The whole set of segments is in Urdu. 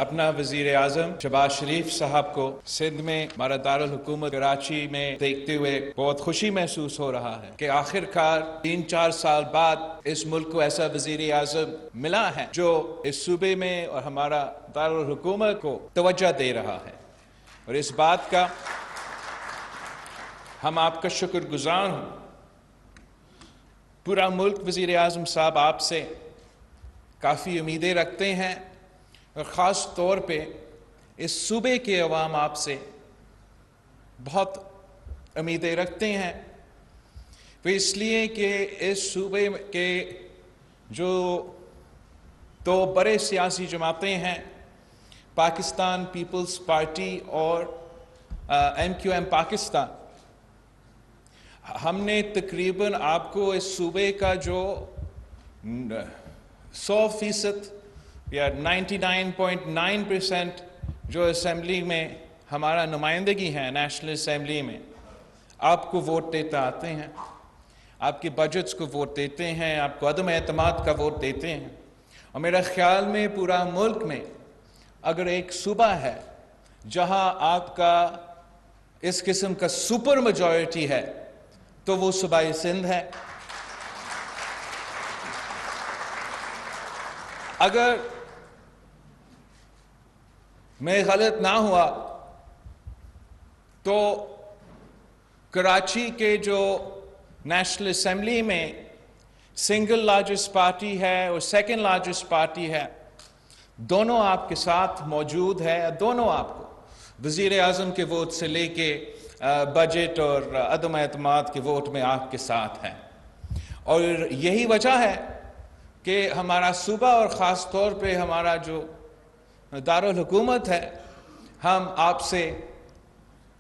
اپنا وزیر اعظم شہباز شریف صاحب کو سندھ میں ہمارا دارالحکومت کراچی میں دیکھتے ہوئے بہت خوشی محسوس ہو رہا ہے کہ آخر کار 3-4 سال بعد اس ملک کو ایسا وزیر اعظم ملا ہے جو اس صوبے میں اور ہمارا دارالحکومت کو توجہ دے رہا ہے، اور اس بات کا ہم آپ کا شکر گزار ہوں۔ پورا ملک وزیر اعظم صاحب آپ سے کافی امیدیں رکھتے ہیں، اور خاص طور پہ اس صوبے کے عوام آپ سے بہت امیدیں رکھتے ہیں، وہ اس لیے کہ اس صوبے کے جو دو بڑے سیاسی جماعتیں ہیں، پاکستان پیپلز پارٹی اور MQM پاکستان، ہم نے تقریباً آپ کو اس صوبے کا جو 100% یا 99.9% جو اسمبلی میں ہمارا نمائندگی ہے نیشنل اسمبلی میں، آپ کو ووٹ دیتے آتے ہیں، آپ کے بجٹس کو ووٹ دیتے ہیں، آپ کو عدم اعتماد کا ووٹ دیتے ہیں، اور میرا خیال میں پورا ملک میں اگر ایک صوبہ ہے جہاں آپ کا اس قسم کا سپر میجورٹی ہے تو وہ صوبہ سندھ ہے۔ اگر میں غلط نہ ہوا تو کراچی کے جو نیشنل اسمبلی میں سنگل لارجسٹ پارٹی ہے اور سیکنڈ لارجسٹ پارٹی ہے، دونوں آپ کے ساتھ موجود ہے، دونوں آپ کو وزیر اعظم کے ووٹ سے لے کے بجٹ اور عدم اعتماد کے ووٹ میں آپ کے ساتھ ہیں، اور یہی وجہ ہے کہ ہمارا صوبہ اور خاص طور پہ ہمارا جو دارالحکومت ہے، ہم آپ سے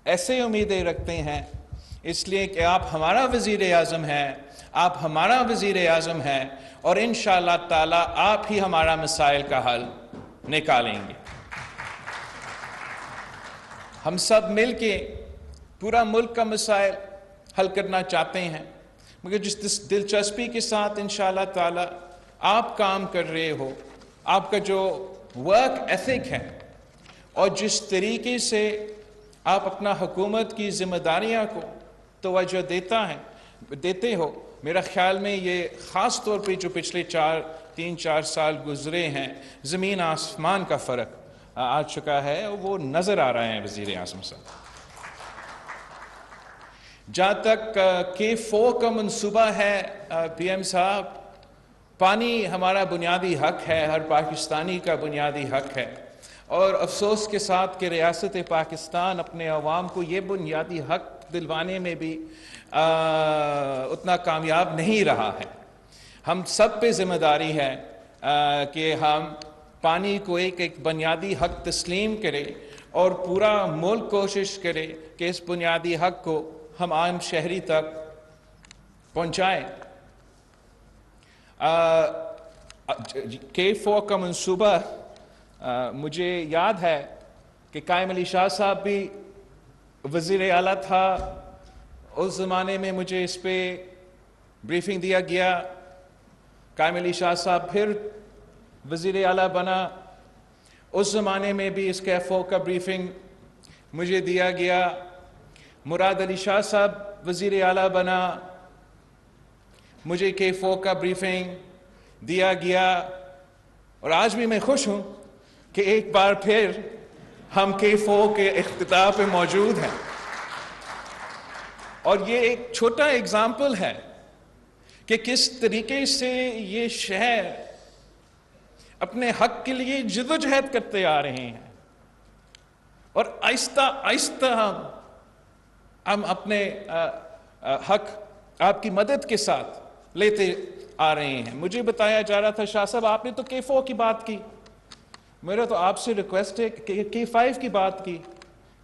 ایسے امیدیں رکھتے ہیں، اس لیے کہ آپ ہمارا وزیر اعظم ہیں، آپ ہمارا وزیر اعظم ہیں، اور انشاءاللہ تعالی آپ ہی ہمارا مسائل کا حل نکالیں گے۔ ہم سب مل کے پورا ملک کا مسائل حل کرنا چاہتے ہیں، مگر جس دلچسپی کے ساتھ انشاءاللہ تعالی آپ کام کر رہے ہو، آپ کا جو ورک ایتھک ہے اور جس طریقے سے آپ اپنا حکومت کی ذمہ داریاں کو توجہ دیتے ہو، میرا خیال میں یہ خاص طور پہ جو پچھلے 3-4 سال گزرے ہیں، زمین آسمان کا فرق آ چکا ہے، وہ نظر آ رہا ہے وزیر اعظم صاحب۔ جہاں تک K4 کا منصوبہ ہے PM صاحب، پانی ہمارا بنیادی حق ہے، ہر پاکستانی کا بنیادی حق ہے، اور افسوس کے ساتھ کہ ریاست پاکستان اپنے عوام کو یہ بنیادی حق دلوانے میں بھی اتنا کامیاب نہیں رہا ہے۔ ہم سب پہ ذمہ داری ہے کہ ہم پانی کو ایک بنیادی حق تسلیم کریں، اور پورا ملک کوشش کرے کہ اس بنیادی حق کو ہم عام شہری تک پہنچائیں۔ K4 کا منصوبہ مجھے یاد ہے کہ قائم علی شاہ صاحب بھی وزیر اعلیٰ تھا، اس زمانے میں مجھے اس پہ بریفنگ دیا گیا، قائم علی شاہ صاحب پھر وزیر اعلیٰ بنا، اس زمانے میں بھی اس K4 کا بریفنگ مجھے دیا گیا، مراد علی شاہ صاحب وزیر اعلیٰ بنا، مجھے K4 کا بریفنگ دیا گیا، اور آج بھی میں خوش ہوں کہ ایک بار پھر ہم K4 کے افتتاح پہ موجود ہیں، اور یہ ایک چھوٹا اگزامپل ہے کہ کس طریقے سے یہ شہر اپنے حق کے لیے جدوجہد کرتے آ رہے ہیں، اور آہستہ آہستہ ہم اپنے حق آپ کی مدد کے ساتھ لیتے آ رہے ہیں۔ مجھے بتایا جا رہا تھا شاہ صاحب آپ نے تو K4 کی بات کی، میرا تو آپ سے ریکویسٹ ہے کہ K5 کی بات کی،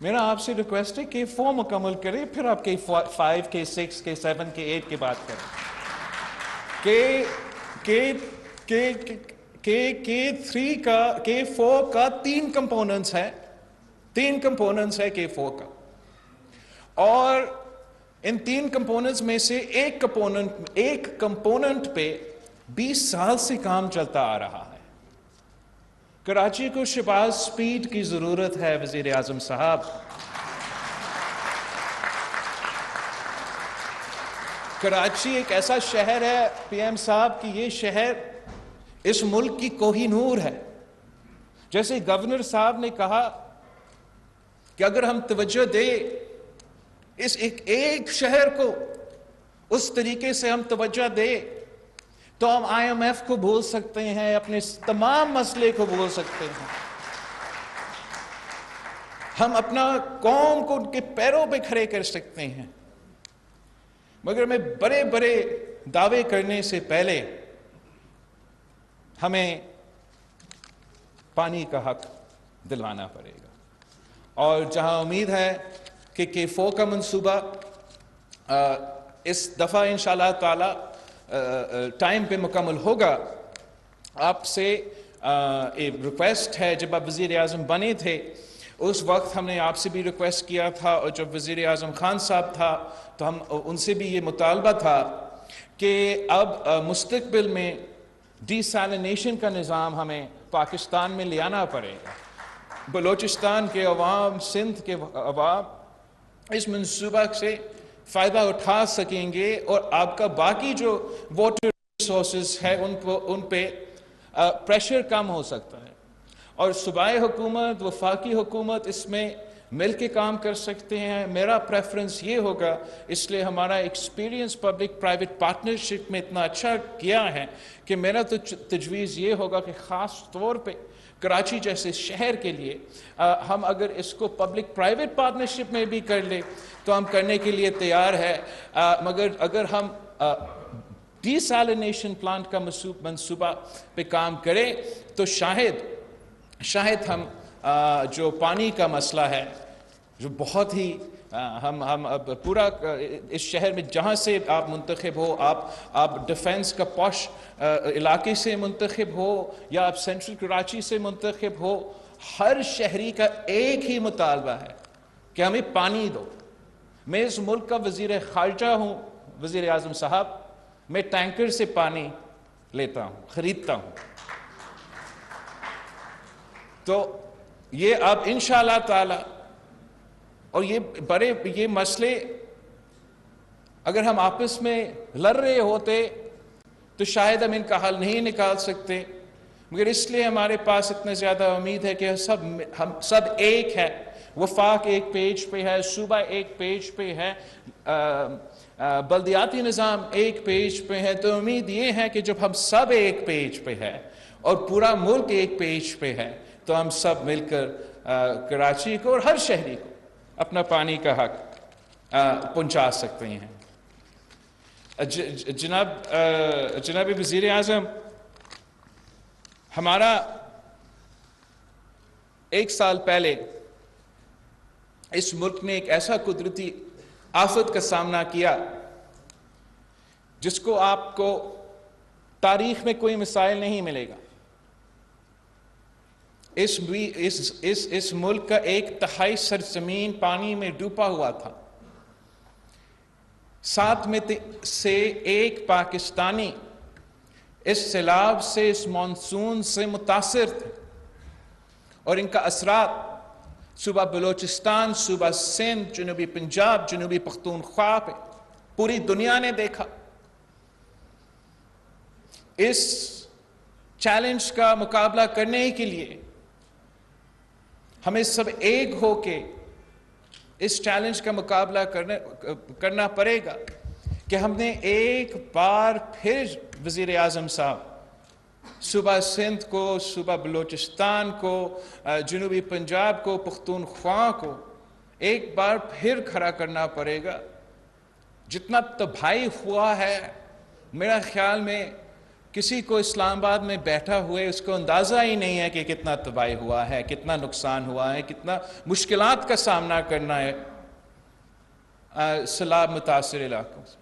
میرا آپ سے ریکویسٹ ہے K4 مکمل کریں، پھر آپ K5 K6 K7 K8 کی بات کریں۔ K4 کا 3 کمپوننٹس ہے، 3 کمپوننٹس ہے K4 کا، اور ان 3 کمپوننٹس میں سے ایک کمپوننٹ پہ 20 سال سے کام چلتا آ رہا ہے۔ کراچی کو شباز سپیڈ کی ضرورت ہے وزیر اعظم صاحب. کراچی ایک ایسا شہر ہے پی ایم صاحب کہ یہ شہر اس ملک کی کوہ نور ہے. جیسے گورنر صاحب نے کہا کہ اگر ہم توجہ دیں اس ایک شہر کو، اس طریقے سے ہم توجہ دیں تو ہم آئی ایم ایف کو بھول سکتے ہیں، اپنے تمام مسئلے کو بھول سکتے ہیں. ہم اپنا قوم کو ان کے پیروں پہ کھڑے کر سکتے ہیں. مگر میں بڑے بڑے دعوے کرنے سے پہلے ہمیں پانی کا حق دلوانا پڑے گا. اور جہاں امید ہے کہ K4 کا منصوبہ اس دفعہ انشاءاللہ تعالی ٹائم پہ مکمل ہوگا، آپ سے ایک ریکویسٹ ہے. جب آپ وزیر اعظم بنے تھے اس وقت ہم نے آپ سے بھی ریکویسٹ کیا تھا، اور جب وزیر اعظم خان صاحب تھا تو ہم ان سے بھی یہ مطالبہ تھا کہ اب مستقبل میں ڈی سیلینیشن کا نظام ہمیں پاکستان میں لے آنا پڑے گا. بلوچستان کے عوام، سندھ کے عوام اس منصوبہ سے فائدہ اٹھا سکیں گے، اور آپ کا باقی جو واٹر ریسورسز ہے ان پہ پریشر کم ہو سکتا ہے. اور صوبائی حکومت، وفاقی حکومت اس میں مل کے کام کر سکتے ہیں. میرا پریفرنس یہ ہوگا، اس لیے ہمارا ایکسپیرینس پبلک پرائیویٹ پارٹنرشپ میں اتنا اچھا کیا ہے کہ میرا تو تجویز یہ ہوگا کہ خاص طور پہ کراچی جیسے شہر کے لیے ہم اگر اس کو پبلک پرائیویٹ پارٹنرشپ میں بھی کر لیں تو ہم کرنے کے لیے تیار ہے. مگر اگر ہم ڈی سیلینیشن پلانٹ کا منصوبہ پہ کام کریں تو شاید ہم جو پانی کا مسئلہ ہے، جو بہت ہی ہم پورا اس شہر میں جہاں سے آپ منتخب ہو، آپ ڈیفنس کا پوش علاقے سے منتخب ہو یا آپ سینٹرل کراچی سے منتخب ہو، ہر شہری کا ایک ہی مطالبہ ہے کہ ہمیں پانی دو. میں اس ملک کا وزیر خارجہ ہوں وزیر اعظم صاحب، میں ٹینکر سے پانی لیتا ہوں، خریدتا ہوں. تو یہ اب انشاءاللہ تعالی، اور یہ مسئلے اگر ہم آپس میں لڑ رہے ہوتے تو شاید ہم ان کا حل نہیں نکال سکتے. مگر اس لیے ہمارے پاس اتنا زیادہ امید ہے کہ ہم سب ایک ہے. وفاق ایک پیج پہ ہے، صوبہ ایک پیج پہ ہے، بلدیاتی نظام ایک پیج پہ ہے. تو امید یہ ہے کہ جب ہم سب ایک پیج پہ ہے اور پورا ملک ایک پیج پہ ہے تو ہم سب مل کر کراچی کو اور ہر شہری کو اپنا پانی کا حق پہنچا سکتے ہیں. جناب وزیر اعظم، ہمارا 1 سال پہلے اس ملک نے ایک ایسا قدرتی آفت کا سامنا کیا جس کو آپ کو تاریخ میں کوئی مثال نہیں ملے گا. اس ملک کا 1/3 سرزمین پانی میں ڈوبا ہوا تھا. 7 میں سے 1 پاکستانی اس سیلاب سے، اس مانسون سے متاثر تھے، اور ان کا اثرات صوبہ بلوچستان، صوبہ سندھ، جنوبی پنجاب، جنوبی پختونخوا پہ پوری دنیا نے دیکھا. اس چیلنج کا مقابلہ کرنے کے لیے ہمیں سب ایک ہو کے اس چیلنج کا مقابلہ کرنا پڑے گا کہ ہم نے ایک بار پھر وزیر اعظم صاحب صوبہ سندھ کو، صوبہ بلوچستان کو، جنوبی پنجاب کو، پختونخوا کو ایک بار پھر کھڑا کرنا پڑے گا. جتنا تباہی ہوا ہے، میرا خیال میں کسی کو اسلام آباد میں بیٹھا ہوئے اس کو اندازہ ہی نہیں ہے کہ کتنا تباہی ہوا ہے، کتنا نقصان ہوا ہے، کتنا مشکلات کا سامنا کرنا ہے سیلاب متاثر علاقوں سے.